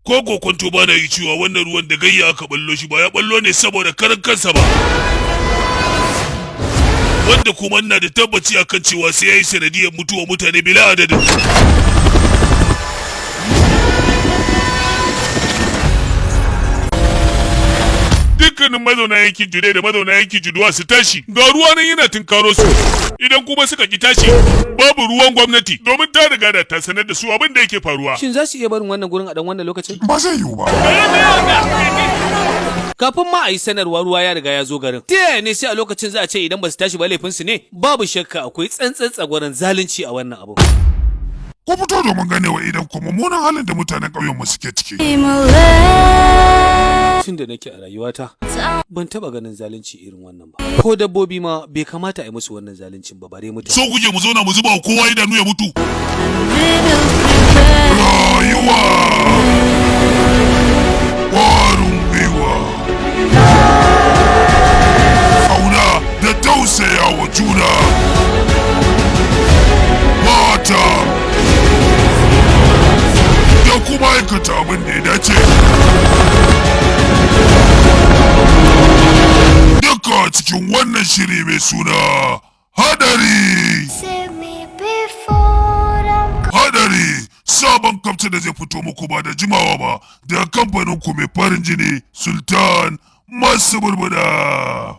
Ko kokonto ba na yi cewa wannan ruwan da gayya aka ballo shi ba ya ballo ne saboda karan kansa ba. Wanda kuma ina da tabbaci akan cewa sai ya yi sanadiyar mutuwa mutane bila adadin. Dukkanin mazauna yankin Judai da mazauna yankin Juduwa su tashi, ga ruwa nan yana tunkaro su. Idan kuma suka ki tashi, babu ruwan gwamnati domin ta riga da ta sanar da su abin da yake faruwa. Shin za su iya barin wannan gurin a dan wannan lokacin? Ba zai yiwu ba. Kafin ma a yi sanarwa ruwa ya riga ya zo garin. Ta yaya ne sai a lokacin za a ce idan ba su tashi ba laifinsu ne? Babu shakka akwai tsantsan tsagwaron zalunci a wannan abu. Ku fito domin ganewa idan kuma mummunan halin da mutanen ƙauyenmu suke ciki. Tun da nake a rayuwata, ban taba ganin zalunci irin wannan ba. Ko dabbobi ma bai kamata a yi musu wannan zaluncin ba bare mutane. So kuke mu zauna mu zuba wa kowa idanu ya mutu. Rayuwa! Ƙwarin gwiwa! Ƙauna da tausaya wa juna! Mata! Da kuma aikata abin da ya dace. Duka cikin wannan shiri mai suna Hadari! Hadari! Sabon kaftin da zai fito muku ba da jimawa ba da kamfanin ku mai farin jini Sultan Masu Burbuda.